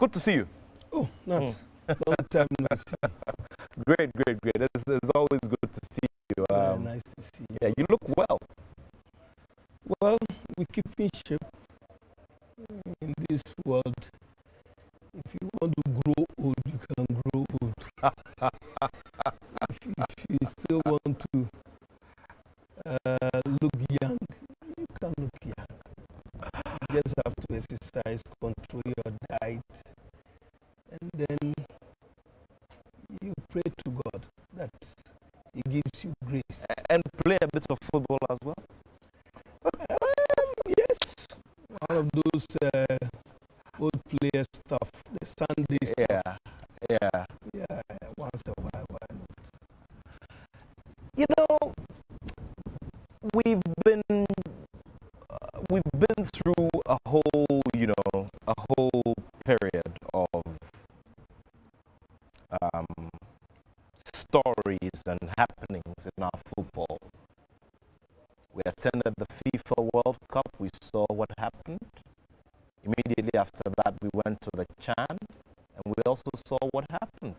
Good to see you. Oh, not long time no see. Great. It's always good to see you. Very nice to see you. Yeah, you look well. Well, we keep in shape in this world. If you want to grow old, you can grow old. if you still want to look young, you can look young. You just have to exercise, control your diet, and then you pray to God that He gives you grace. And play a bit of football as well? Yes. One of those old player stuff, the Sunday stuff. Yeah. Yeah, once in a while, why not? You know, we've been through a whole period of stories and happenings in our football. We attended the FIFA World Cup. We saw what happened. Immediately after that, we went to the CHAN, and we also saw what happened.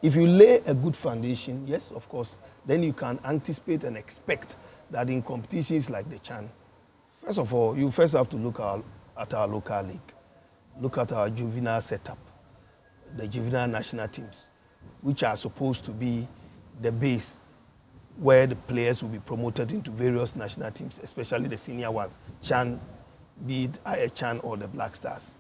If you lay a good foundation, yes, of course, then you can anticipate and expect that in competitions like the CHAN, first of all, you first have to look at our local league, look at our juvenile setup, the juvenile national teams, which are supposed to be the base where the players will be promoted into various national teams, especially the senior ones, CHAN, be it IHAN or the Black Stars.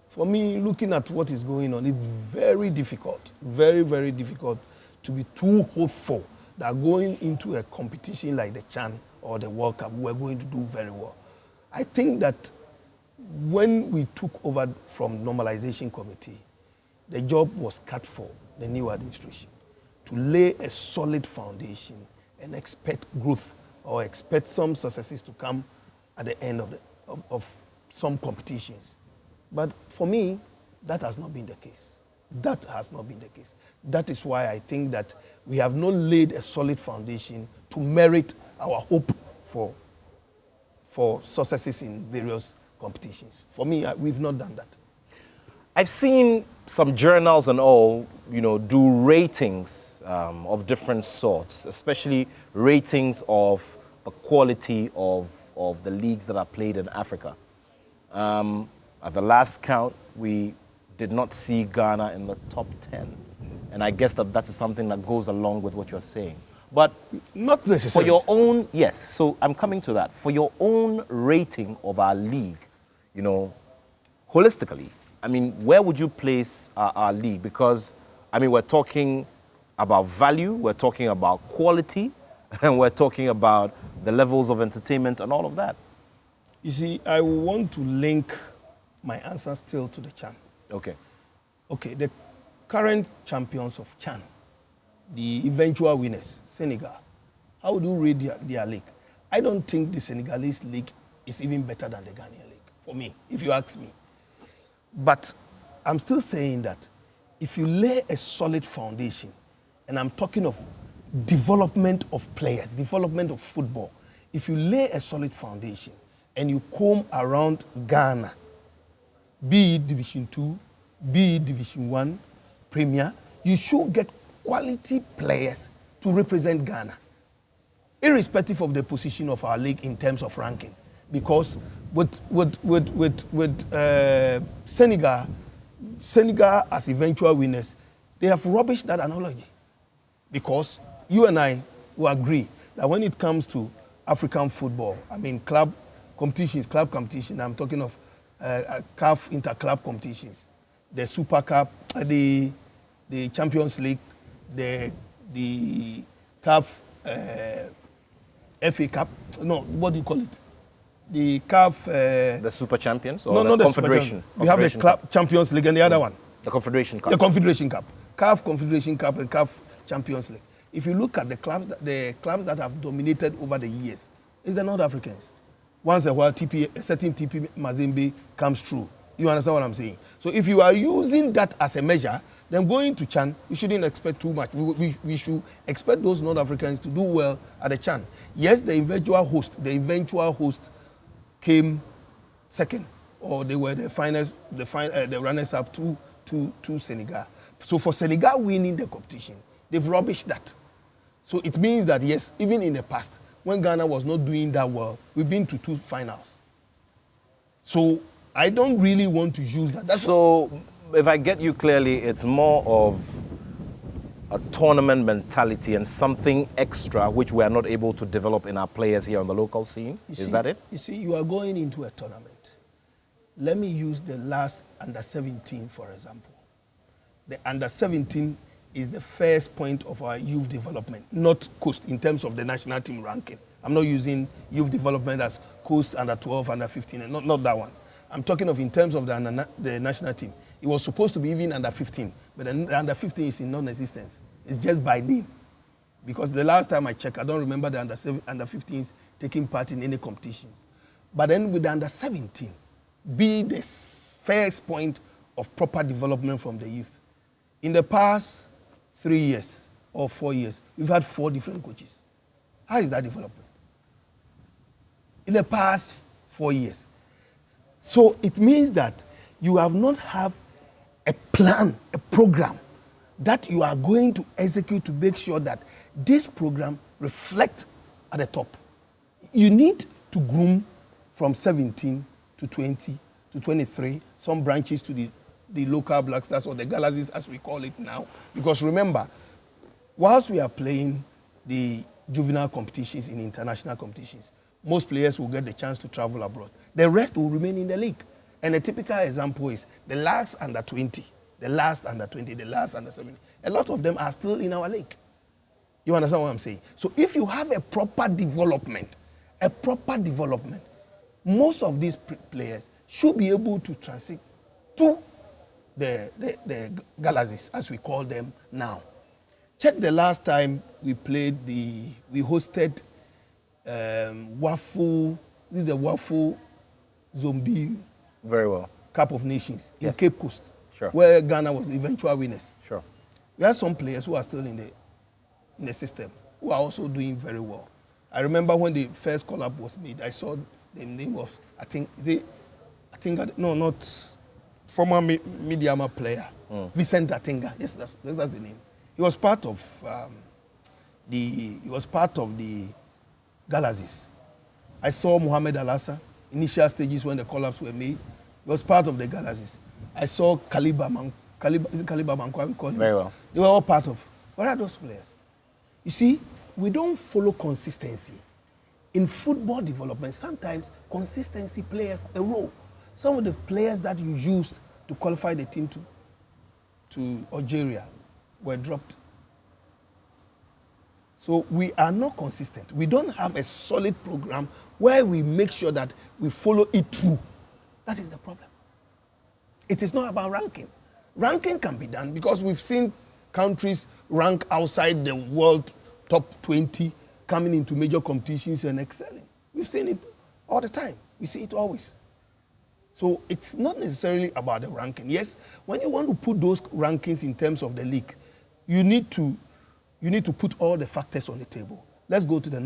For me, looking at what is going on, it's very difficult, very, very difficult to be too hopeful that going into a competition like the CHAN or the World Cup, we're going to do very well. I think that when we took over from Normalization Committee, the job was cut for the new administration to lay a solid foundation and expect growth or expect some successes to come at the end of some competitions. But for me, that has not been the case. That has not been the case. That is why I think that we have not laid a solid foundation to merit our hope for successes in various competitions. For me, we've not done that. I've seen some journals and all, do ratings of different sorts, especially ratings of the quality of the leagues that are played in Africa. At the last count, we did not see Ghana in the top 10. And I guess that is something that goes along with what you're saying. But not necessarily. For your own, yes, so I'm coming to that. For your own rating of our league, holistically, I mean, where would you place our league? Because, I mean, we're talking about value, we're talking about quality, and we're talking about the levels of entertainment and all of that. You see, I want to link my answer still to the CHAN. Okay. Okay, the current champions of CHAN, the eventual winners, Senegal, how would you rate their league? I don't think the Senegalese league is even better than the Ghanaian league, for me, if you ask me. But I'm still saying that if you lay a solid foundation, and I'm talking of development of players, development of football, if you lay a solid foundation and you comb around Ghana, be it Division 2, be it Division 1, Premier, you should get quality players to represent Ghana, irrespective of the position of our league in terms of ranking. Because with Senegal as eventual winners, they have rubbished that analogy. Because you and I will agree that when it comes to African football, I mean club competitions, I'm talking of CAF inter-club competitions, the Super Cup, the Champions League, the CAF FA Cup, no, what do you call it? The CAF... the Super Champions? Or no, the the Confederation? We have the Club Champions League and the other one. The Confederation Cup. The Confederation Cup. CAF Confederation Cup and CAF Champions League. If you look at the clubs that have dominated over the years, it's the North Africans. Once a while, a certain TP Mazembe comes through. You understand what I'm saying? So if you are using that as a measure, then going to CHAN, we shouldn't expect too much. We should expect those North Africans to do well at the CHAN. Yes, the eventual host came second or they were the finals, the runners-up to Senegal. So for Senegal winning the competition, they've rubbished that. So it means that, yes, even in the past, when Ghana was not doing that well, we've been to 2 finals. So I don't really want to use that. So if I get you clearly, it's more of a tournament mentality and something extra which we are not able to develop in our players here on the local scene. Is that it? You see, you are going into a tournament. Let me use the last under-17, for example. The under-17 is the first point of our youth development, not coast in terms of the national team ranking. I'm not using youth development as coast, under-12, under-15, and not that one. I'm talking of in terms of the national team. It was supposed to be even under-15, but the under-15 is in non-existence. It's just by name. Because the last time I checked, I don't remember the under-15s taking part in any competitions. But then with the under-17, be the first point of proper development from the youth. In the past 3 years or 4 years, we've had 4 different coaches. How is that development? In the past 4 years. So it means that you have not have a plan, a program that you are going to execute to make sure that this program reflects at the top. You need to groom from 17 to 20 to 23, some branches to the local Black Stars or the Galaxies as we call it now. Because remember, whilst we are playing the juvenile competitions in international competitions, most players will get the chance to travel abroad. The rest will remain in the league. And a typical example is the last under 20, the last under 20, the last under 17. A lot of them are still in our league. You understand what I'm saying? So if you have a proper development, most of these players should be able to transit to the Galaxies, as we call them now. Check the last time we hosted Waffle, this is the Waffle Zombie Very well. Cup of Nations in Yes. Cape Coast, Sure. where Ghana was the eventual winners. Sure. We have some players who are still in the system, who are also doing very well. I remember when the first call-up was made, I saw the name of, not former Midiama player, Vincent Atenga. Yes, that's the name. He was part of the Galaxies. I saw Mohamed Alassa, initial stages when the call-ups were made. He was part of the Galaxies. I saw Kaliba Mankwa, we call him. Very well. They were all part of. What are those players? You see, we don't follow consistency. In football development, sometimes consistency plays a role. Some of the players that you used to qualify the team to Algeria were dropped. So we are not consistent. We don't have a solid program where we make sure that we follow it through. That is the problem. It is not about ranking. Ranking can be done because we've seen countries rank outside the world top 20 coming into major competitions and excelling. We've seen it all the time. We see it always. So it's not necessarily about the ranking. Yes, when you want to put those rankings in terms of the league, you need to put all the factors on the table. Let's go to the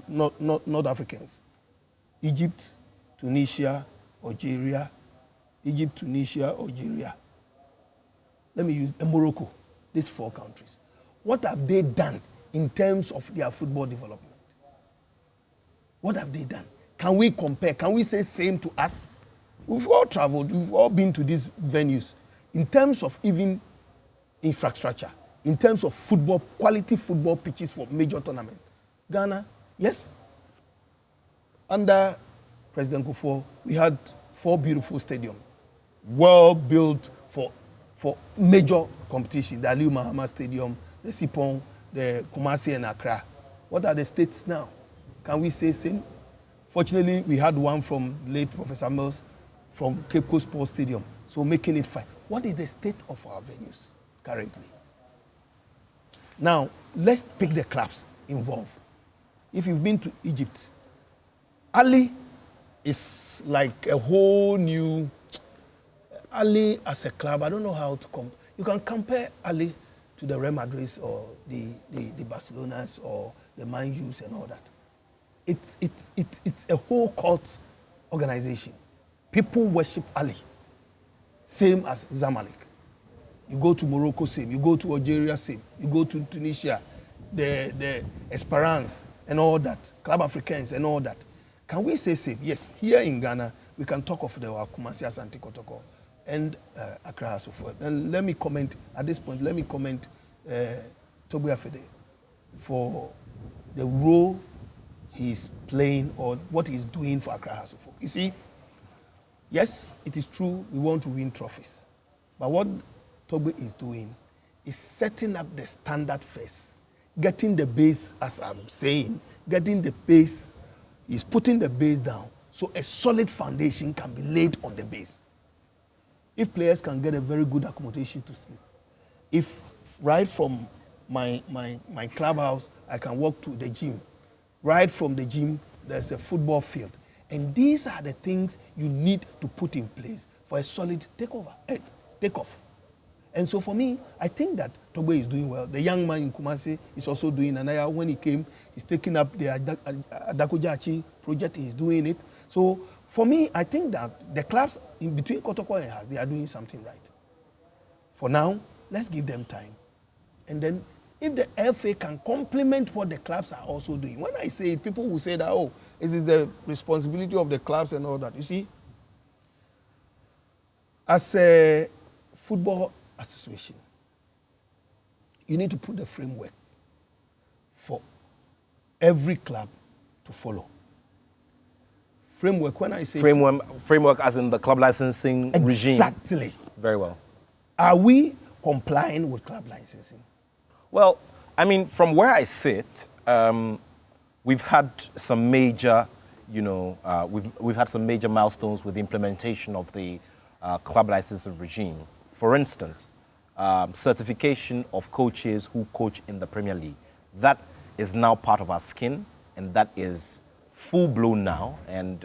North Africans. Egypt, Tunisia, Algeria. Egypt, Tunisia, Algeria. Let me use Morocco. These 4 countries. What have they done in terms of their football development? What have they done? Can we compare? Can we say same to us? We've all traveled. We've all been to these venues. In terms of even infrastructure, in terms of football, quality football pitches for major tournaments. Ghana, yes. Under President Kufuor, we had 4 beautiful stadiums, well built for major competition. The Aliu Mahama Stadium, the Sipon, the Kumasi and Accra. What are the states now? Can we say same? Fortunately, we had one from late Professor Mills from Cape Coast Sports Stadium, so making it fine. What is the state of our venues currently? Now, let's pick the clubs involved. If you've been to Egypt, Ali is like a whole new, Ali as a club, I don't know how to compare. You can compare Ali to the Real Madrids or the Barcelonas or the Man U's and all that. It's a whole cult organization. People worship Ali. Same as Zamalek. You go to Morocco, same. You go to Algeria, same. You go to Tunisia, the Esperance and all that, Club Africains and all that. Can we say same? Yes. Here in Ghana, we can talk of the Kumasi Asante Kotoko and Accra and so forth. And let me comment, at this point, let me comment Take With Afriyie for the role he's playing or what he's doing for Accra and so forth. You see, yes, it is true we want to win trophies. But what Toby is doing is setting up the standard first, getting the base, as I'm saying, getting the base, is putting the base down so a solid foundation can be laid on the base. If players can get a very good accommodation to sleep, if right from my clubhouse, I can walk to the gym, right from the gym, there's a football field. And these are the things you need to put in place for a solid takeoff. And so for me, I think that Togo is doing well. The young man in Kumasi is also doing, and when he came, he's taking up the Adakojachi project, he's doing it. So for me, I think that the clubs in between Kotoko and Has, they are doing something right. For now, let's give them time. And then if the FA can complement what the clubs are also doing. When I say it, people will say that, oh, this is the responsibility of the clubs and all that. You see, as a football association, you need to put the framework for every club to follow. Framework, when I say... Framework as in the club licensing regime. Exactly. Very well. Are we complying with club licensing? Well, I mean, from where I sit, we've had some major, we've had some major milestones with the implementation of the club licensing regime. For instance, certification of coaches who coach in the Premier League. That is now part of our skin, and that is full-blown now, and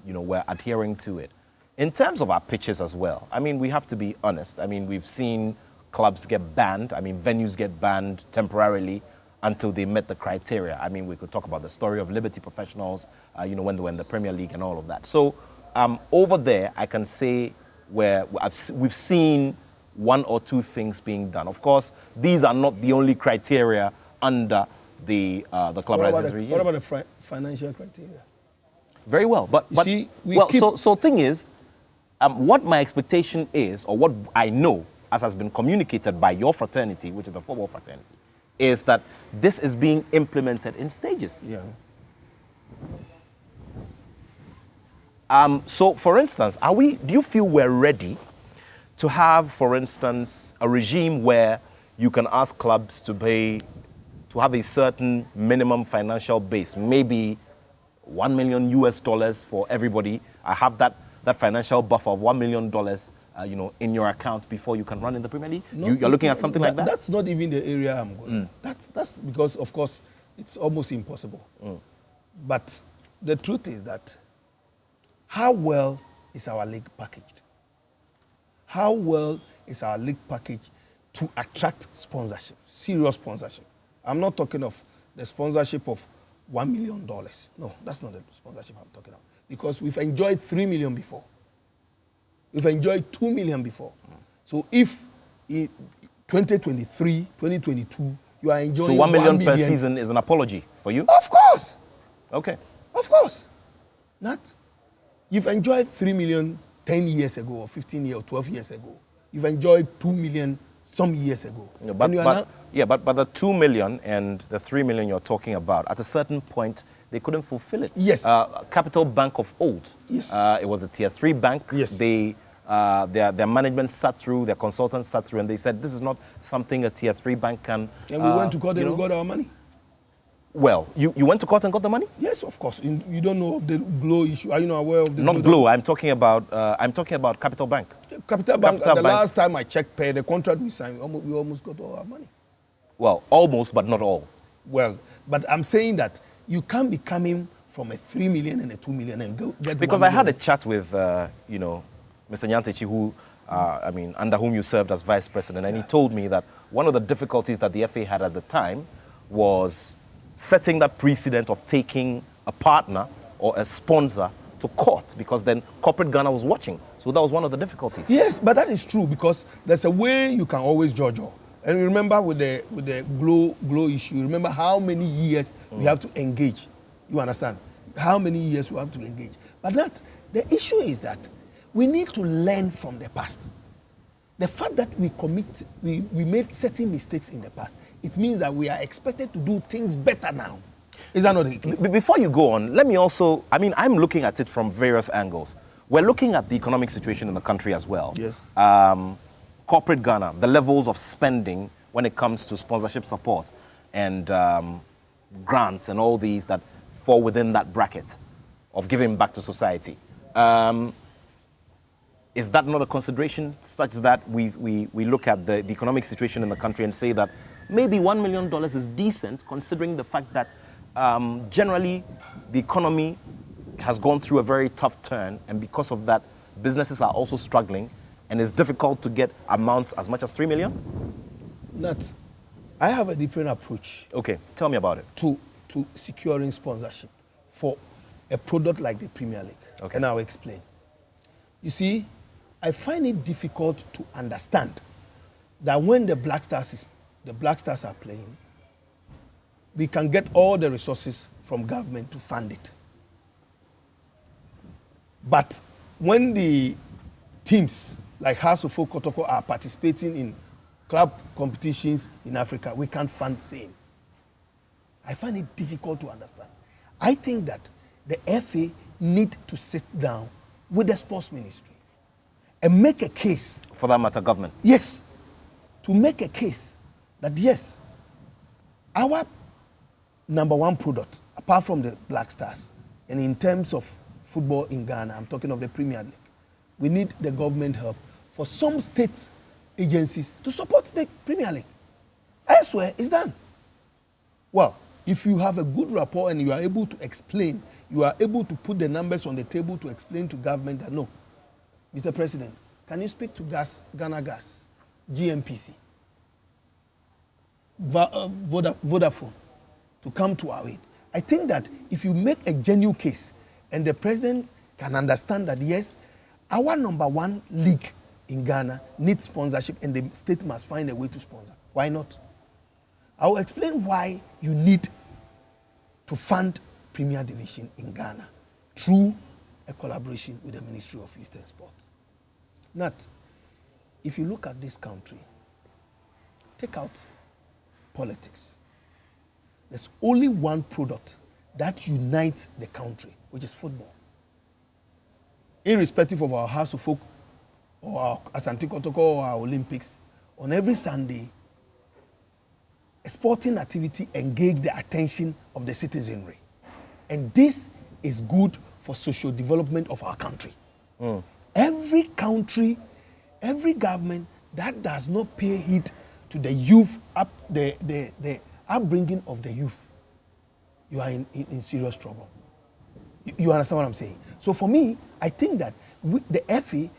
we're adhering to it. In terms of our pitches as well, I mean, we have to be honest. I mean, we've seen clubs get banned. I mean, venues get banned temporarily until they met the criteria. I mean, we could talk about the story of Liberty Professionals, when they were in the Premier League and all of that. So over there, I can say we've seen one or two things being done. Of course, these are not the only criteria under the club licensing regime. What about the financial criteria? Very well, so thing is, what my expectation is, or what I know, as has been communicated by your fraternity, which is the football fraternity, is that this is being implemented in stages. Yeah. So, for instance, do you feel we're ready to have, for instance, a regime where you can ask clubs to have a certain minimum financial base, maybe $1 million for everybody? I have that financial buffer of $1 million, in your account before you can run in the Premier League. You're looking at something like that. That's not even the area I'm going. That's because, of course, it's almost impossible. But the truth is that how well is our league packaged? How well is our league packaged to attract sponsorship, serious sponsorship? I'm not talking of the sponsorship of $1 million. No, that's not the sponsorship I'm talking about. Because we've enjoyed 3 million before. We've enjoyed 2 million before. So if in 2023, 2022, you are enjoying so 1 million per season is an apology for you? Of course. Okay. Of course. You've enjoyed 3 million 10 years ago, or 15 years, or 12 years ago. You've enjoyed 2 million some years ago. But the 2 million and the 3 million you're talking about, at a certain point, they couldn't fulfill it. Yes. Capital Bank of old. Yes. It was a tier 3 bank. Yes. Their management sat through, their consultants sat through, and they said this is not something a tier 3 bank can. And we went to court and we got our money. Well, you went to court and got the money? Yes, of course. You don't know of the Glow issue. Are you not aware of the Not Glow. I'm talking about Capital Bank. Capital Bank. The last time I checked, the contract we signed, we almost got all our money. Well, almost, but not all. Well, but I'm saying that you can't be coming from a 3 million and a 2 million and get. Because I had a chat with Mr. Nyantechi, who under whom you served as vice president, and he told me that one of the difficulties that the FA had at the time was setting that precedent of taking a partner or a sponsor to court because then corporate Ghana was watching. So that was one of the difficulties. Yes, but that is true because there's a way you can always judge all. And remember with the glow issue, remember how many years we have to engage. You understand? How many years we have to engage. But the issue is that we need to learn from the past. The fact that we made certain mistakes in the past, it means that we are expected to do things better now. Is that not the case? Before you go on, let me also, I'm looking at it from various angles. We're looking at the economic situation in the country as well. Yes. Corporate Ghana, the levels of spending when it comes to sponsorship support and grants and all these that fall within that bracket of giving back to society. Is that not a consideration such that we look at the economic situation in the country and say that maybe $1 million is decent considering the fact that generally the economy has gone through a very tough turn, and because of that, businesses are also struggling and it's difficult to get amounts as much as 3 million? I have a different approach. Okay, tell me about it. To securing sponsorship for a product like the Premier League. Okay. And I'll explain. You see, I find it difficult to understand that when the Black Stars are playing, we can get all the resources from government to fund it. But when the teams like House of Folk Kotoko are participating in club competitions in Africa, we can't fund same. I find it difficult to understand. I think that the FA need to sit down with the sports ministry and make a case. For that matter, government? Yes. To make a case that yes, our number one product, apart from the Black Stars, and in terms of football in Ghana, I'm talking of the Premier League, we need the government help for some state agencies to support the Premier League. Elsewhere, it's done. Well, if you have a good rapport and you are able to explain, you are able to put the numbers on the table to explain to government that no, Mr. President, can you speak to Ghana Gas, GMPC, Vodafone, to come to our aid? I think that if you make a genuine case and the president can understand that yes, our number one league in Ghana needs sponsorship and the state must find a way to sponsor, why not? I will explain why you need to fund Premier Division in Ghana through a collaboration with the Ministry of Youth and Sport. Nat, if you look at this country, take out politics. There's only one product that unites the country, which is football. Irrespective of our House of Folk or our Asante Kotoko or our Olympics, on every Sunday, a sporting activity engages the attention of the citizenry. And this is good for social development of our country. Every country, every government that does not pay heed to the youth, the upbringing of the youth, you are in serious trouble. You understand what I'm saying? So for me, I think that the FA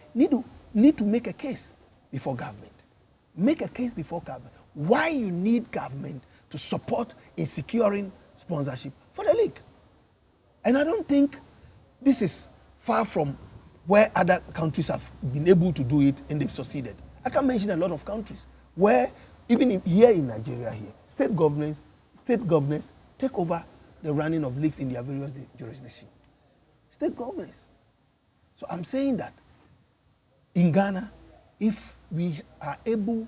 need to make a case before government. Make a case before government. Why you need government to support in securing sponsorship for the league. And I don't think this is far from where other countries have been able to do it and they've succeeded. I can mention a lot of countries where, even here in Nigeria here, state governments take over the running of leagues in their various jurisdictions. State governments. So I'm saying that in Ghana, if we are able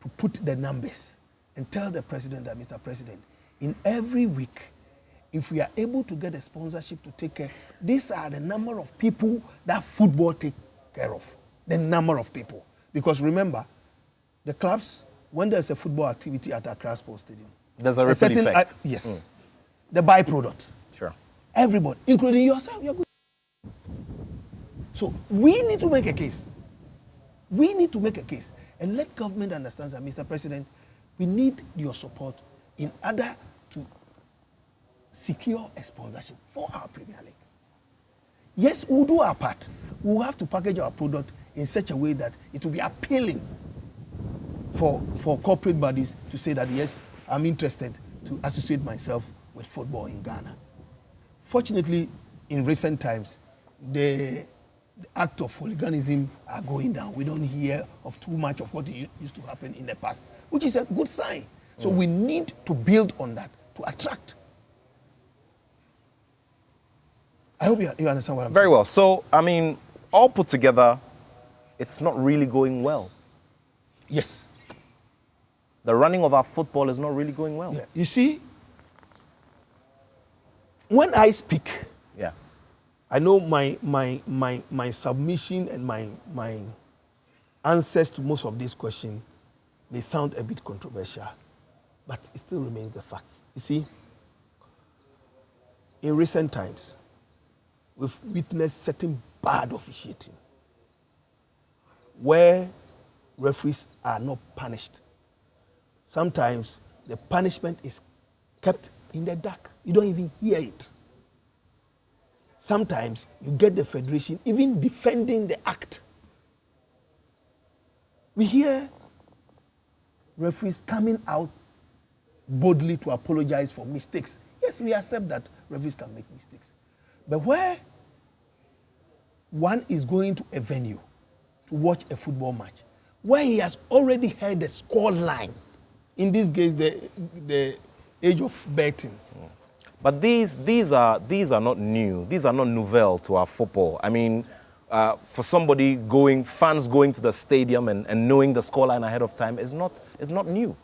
to put the numbers and tell the president that, Mr. President, in every week, if we are able to get a sponsorship to take care, these are the number of people that football take care of. The number of people. Because remember, the clubs, when there's a football activity at Accra Sports Stadium, there's a ripple effect. Yes. The byproduct. Sure. Everybody, including yourself, you're good. So we need to make a case. We need to make a case and let government understand that, Mr. President, we need your support in order to secure a sponsorship for our Premier League. Yes, we'll do our part. We'll have to package our product in such a way that it will be appealing for corporate bodies to say that, yes, I'm interested to associate myself with football in Ghana. Fortunately, in recent times, the act of hooliganism are going down. We don't hear of too much of what used to happen in the past, which is a good sign. So we need to build on that to attract. I hope you understand what I'm saying. Very well. So, I mean, all put together, it's not really going well. Yes. The running of our football is not really going well. Yeah. You see, when I speak, Yeah. I know my submission and my answers to most of these questions may sound a bit controversial, but it still remains the facts. You see, in recent times, we've witnessed certain bad officiating where referees are not punished. Sometimes the punishment is kept in the dark. You don't even hear it. Sometimes you get the federation even defending the act. We hear referees coming out boldly to apologize for mistakes. Yes, we accept that referees can make mistakes. But where one is going to a venue to watch a football match, where he has already heard the score line, in this case, the age of betting. But these are not new. These are not nouvelle to our football. I mean, for somebody fans going to the stadium and knowing the scoreline ahead of time is not new.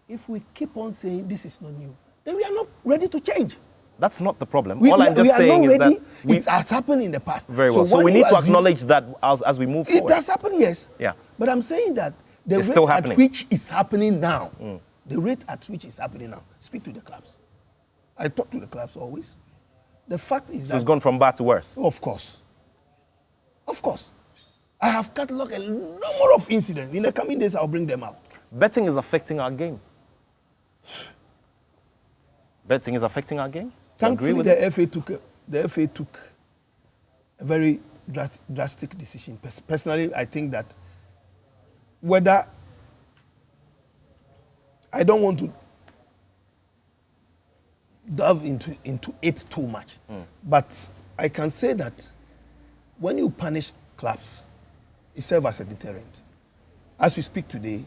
If we keep on saying this is not new, then we are not ready to change. That's not the problem. We All I'm just saying is that it has happened in the past. Very well. So we need to acknowledge that as we move forward. It has happened, yes. Yeah. But I'm saying that the It's rate still happening. at which it's happening now, the rate at which it's happening now, speak to the clubs. I talk to the clubs always. The fact is So that it's gone from bad to worse. Of course. Of course. I have cataloged a number of incidents. In the coming days, I'll bring them out. Betting is affecting our game. Betting is affecting our game. You agree Thankfully, with the FA took a very drastic decision. Personally, I think that whether I don't want to delve into it too much, but I can say that when you punish clubs, it serves as a deterrent. As we speak today,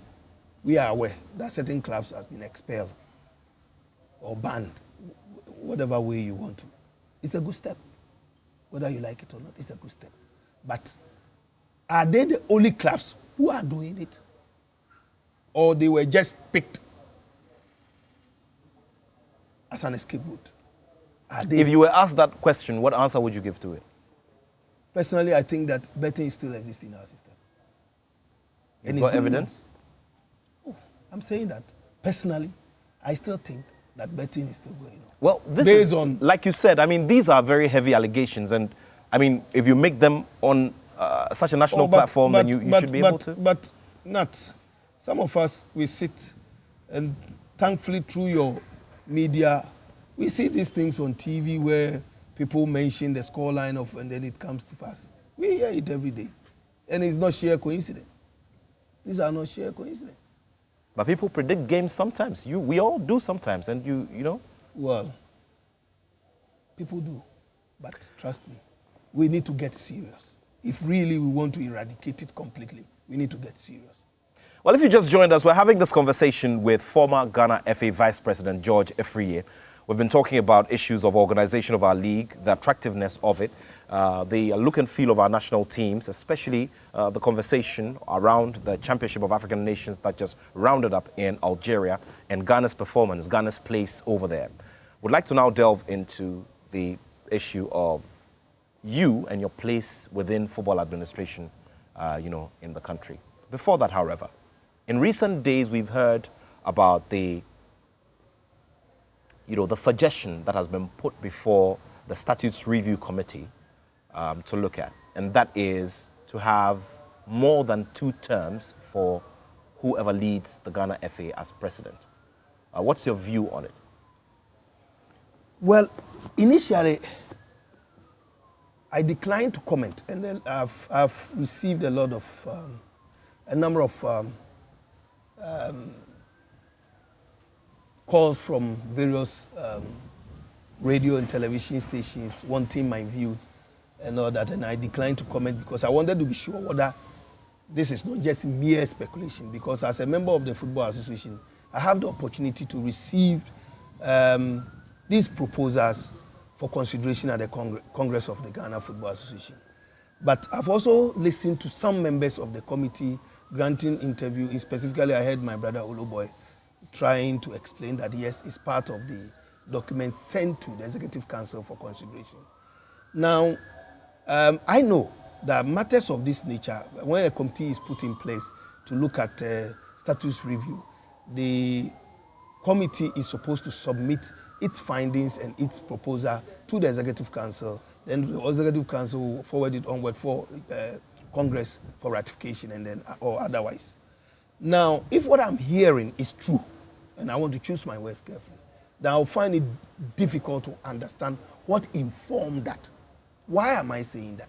we are aware that certain clubs have been expelled or banned, whatever way you want to. It's a good step. Whether you like it or not, it's a good step. But are they the only clubs who are doing it? Or they were just picked as an escape route? If you were asked that question, what answer would you give to it? Personally, I think that betting still exists in our system. You've got evidence? Oh, I'm saying that personally, I still think that betting is still going on. Well, this is, like you said, I mean, these are very heavy allegations. And, I mean, if you make them on such a national platform, then you should be able to. But not. Some of us, we sit, and thankfully through your media, we see these things on TV where people mention the scoreline of, and then it comes to pass. We hear it every day. And it's not sheer coincidence. These are not sheer coincidence. But people predict games sometimes. We all do sometimes, and you know. Well, people do, but trust me, we need to get serious. If really we want to eradicate it completely, we need to get serious. Well, if you just joined us, we're having this conversation with former Ghana FA Vice President George Afriyie. We've been talking about issues of organization of our league, the attractiveness of it, the look and feel of our national teams, especially the conversation around the Championship of African Nations that just rounded up in Algeria, and Ghana's performance, Ghana's place over there. We'd like to now delve into the issue of you and your place within football administration, in the country. Before that, however, in recent days, we've heard about the suggestion that has been put before the Statutes Review Committee to look at, and that is to have more than 2 terms for whoever leads the Ghana FA as president. What's your view on it? Well, initially, I declined to comment, and then I've received a number of calls from various radio and television stations wanting my view and all that, and I declined to comment because I wanted to be sure whether this is not just mere speculation, because as a member of the Football Association, I have the opportunity to receive these proposals for consideration at the Congress of the Ghana Football Association. But I've also listened to some members of the committee granting interview. Specifically, I heard my brother Oloboy trying to explain that yes, it's part of the document sent to the Executive Council for consideration. Now, I know that matters of this nature, when a committee is put in place to look at status review, the committee is supposed to submit its findings and its proposal to the Executive Council. Then the Executive Council will forward it onward for Congress for ratification and then or otherwise. Now, if what I'm hearing is true, and I want to choose my words carefully, then I'll find it difficult to understand what informed that. Why am I saying that?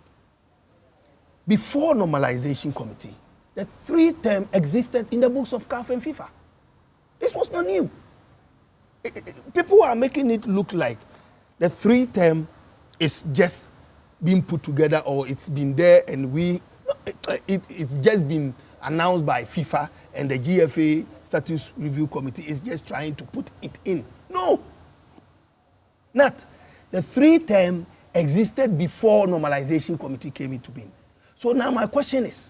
Before normalization committee, the 3-term existed in the books of CAF and FIFA. This was not new. People are making it look like the 3-term is just being put together, or it's been there and it's just been announced by FIFA, and the GFA Status Review Committee is just trying to put it in. No, not. The 3-term existed before normalization committee came into being. So now my question is,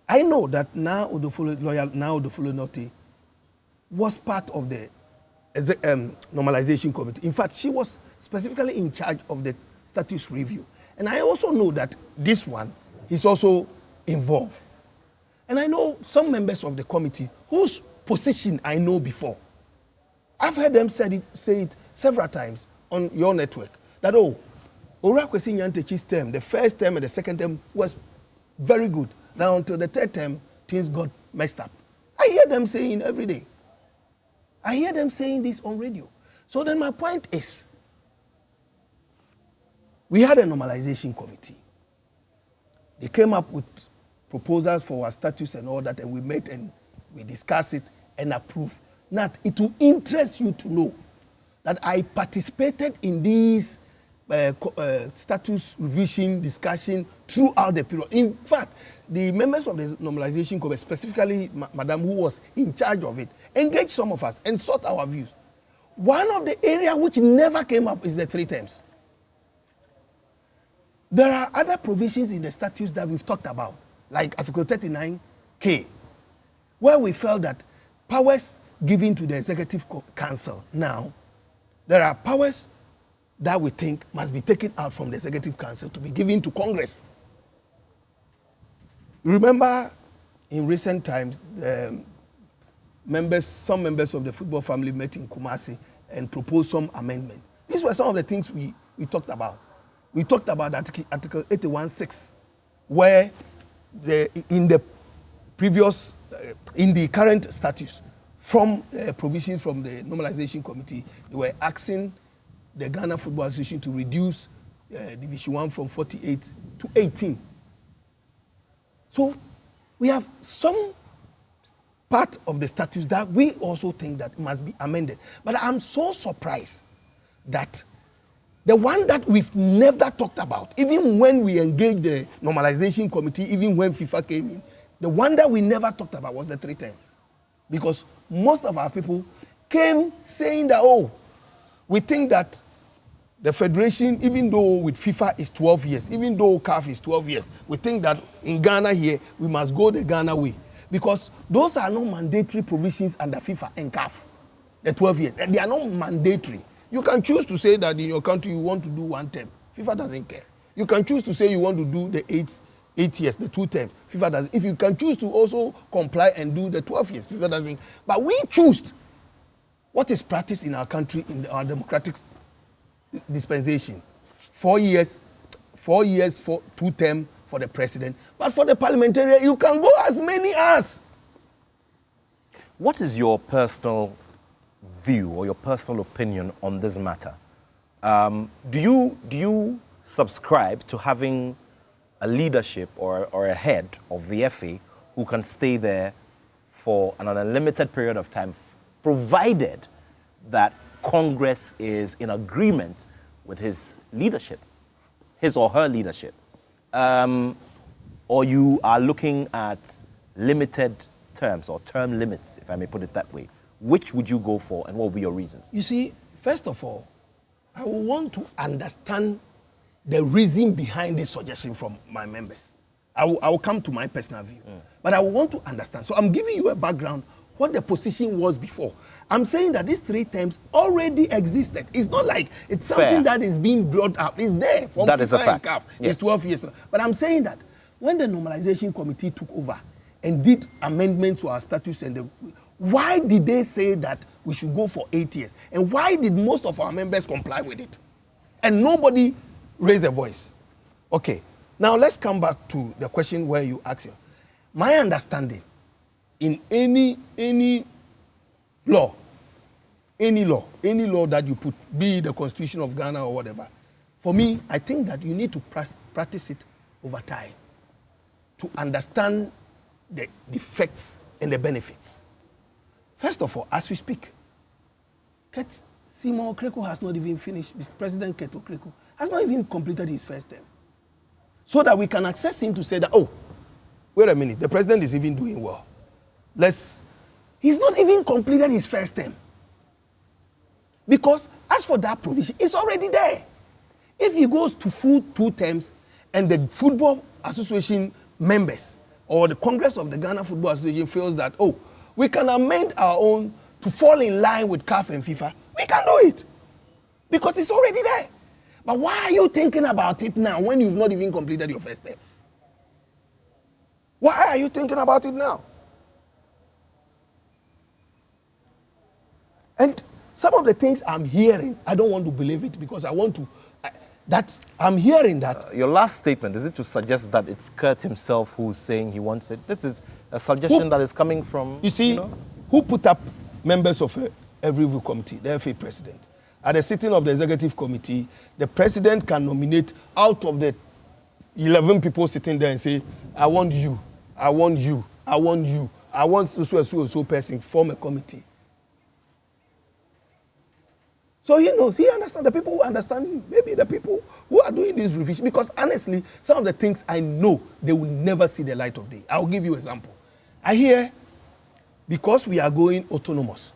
I know that now lawyer now Odofolo Norte was part of the normalization committee. In fact, she was specifically in charge of the status review. And I also know that this one is also involved. And I know some members of the committee whose position I know before. I've heard them say it several times on your network that, oh, Ora Kwesi Nyantechi's term, the first term and the second term was very good. Now until the 3rd term, things got messed up. I hear them saying every day. I hear them saying this on radio. So then my point is, we had a normalization committee. They came up with proposals for our status and all that, and we met and we discussed it and approved. Now, it will interest you to know that I participated in these status revision discussion throughout the period. In fact, the members of the normalization committee, specifically Madam who was in charge of it, engaged some of us and sought our views. One of the areas which never came up is the 3 terms. There are other provisions in the statutes that we've talked about, like Article 39K, where we felt that powers given to the Executive Council now, there are powers that we think must be taken out from the Executive Council to be given to Congress. Remember, in recent times, some members of the football family met in Kumasi and proposed some amendment. These were some of the things we talked about. We talked about Article 81.6, where in the current statutes, from provisions from the normalization committee, they were asking the Ghana Football Association to reduce Division 1 from 48 to 18. So we have some part of the statutes that we also think that must be amended. But I'm so surprised that the one that we've never talked about, even when we engaged the normalization committee, even when FIFA came in, the one that we never talked about was the 3 term. Because most of our people came saying that, oh, we think that the federation, even though with FIFA is 12 years, even though CAF is 12 years, we think that in Ghana here, we must go the Ghana way. Because those are not mandatory provisions under FIFA and CAF, the 12 years. And they are not mandatory. You can choose to say that in your country you want to do 1 term. FIFA doesn't care. You can choose to say you want to do the 8 years, the 2 terms. FIFA doesn't. If you can choose to also comply and do the 12 years, FIFA doesn't. But we choose what is practiced in our country in our democratic dispensation. 4 years for 2 terms for the president. But for the parliamentarian, you can go as many as. What is your personal view or your personal opinion on this matter? Do you subscribe to having a leadership or a head of the FA who can stay there for an unlimited period of time, provided that Congress is in agreement with his leadership? his or her leadership, or you are looking at limited terms or term limits, if I may put it that way, which would you go for and what would be your reasons? You see, first of all, I want to understand the reason behind this suggestion from my members. I will come to my personal view. But I want to understand. So I'm giving you a background, what the position was before. I'm saying that these 3 terms already existed. It's not like it's something Fair. that is being brought up. It's there. From That is a FIFA and fact. CAF. Yes. It's 12 years. But I'm saying that when the normalization committee took over and did amendments to our statutes, why did they say that we should go for 8 years? And why did most of our members comply with it? And nobody raised a voice. Okay. Now let's come back to the question where you asked you. My understanding in any law that you put, be it the Constitution of Ghana or whatever, for me, I think that you need to practice it over time to understand the effects and the benefits. First of all, as we speak, Simon Okreko has not even finished, Mr. President Keto Okreko has not even completed his first term. So that we can access him to say that, oh, wait a minute, the president is even doing well. He's not even completed his first term. Because as for that provision, it's already there. If he goes to full 2 terms and the Football Association members or the Congress of the Ghana Football Association feels that, oh, we can amend our own to fall in line with CAF and FIFA, we can do it. Because it's already there. But why are you thinking about it now when you've not even completed your first term? Why are you thinking about it now? And some of the things I'm hearing, I don't want to believe it because I want to, I'm hearing that. Your last statement, is it to suggest that it's Kurt himself who's saying he wants it? This is a suggestion that is coming from, you see, who put up members of every review committee? The FA president. At the sitting of the executive committee, the president can nominate out of the 11 people sitting there and say, I want you, I want you, I want you, I want so person, form a committee. So he knows, he understands. The people who understand him, maybe the people who are doing this revision, because honestly, some of the things I know, they will never see the light of day. I'll give you an example. I hear, because we are going autonomous,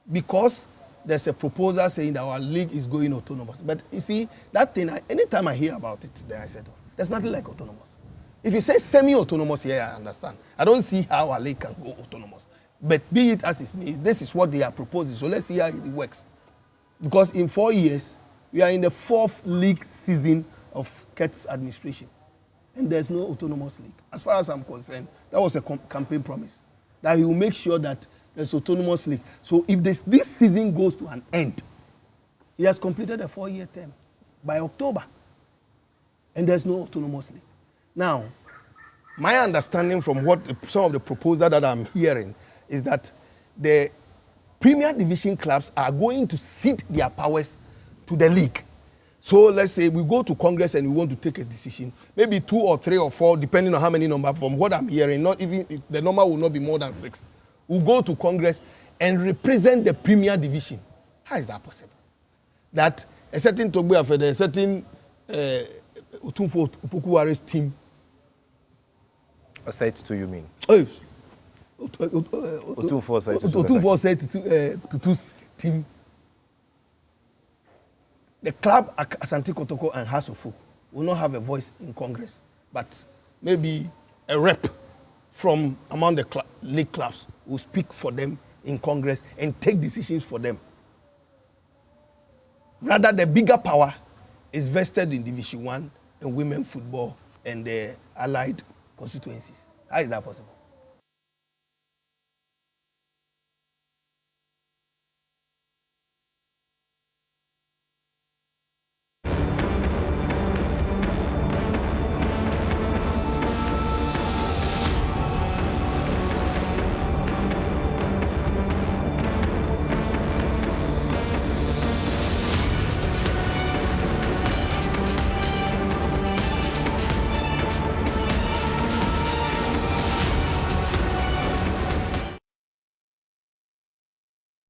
because there's a proposal saying that our league is going autonomous. But you see, that thing, anytime I hear about it, then I said, oh, there's nothing like autonomous. If you say semi-autonomous here, I understand. I don't see how our league can go autonomous. But be it as it may, this is what they are proposing. So let's see how it works. Because in 4 years, we are in the 4th league season of Kurt's administration. And there's no autonomous league. As far as I'm concerned, that was a campaign promise. That he will make sure that there's autonomous league. So if this season goes to an end, he has completed a 4-year term by October. And there's no autonomous league. Now, my understanding from what some of the proposals that I'm hearing is that the Premier Division clubs are going to cede their powers to the league. So let's say we go to Congress and we want to take a decision, maybe 2 or 3 or 4, depending on how many numbers. From what I'm hearing, not even the number will not be more than 6. We'll go to Congress and represent the Premier Division. How is that possible? That a certain Togbe Afede, a certain Otunfo Upokuware's team. I say it to you mean? Oh, Otunfo said to team. The club Asante Kotoko and House of Folk will not have a voice in Congress, but maybe a rep from among the league clubs will speak for them in Congress and take decisions for them. Rather, the bigger power is vested in Division 1 and women football and the allied constituencies. How is that possible?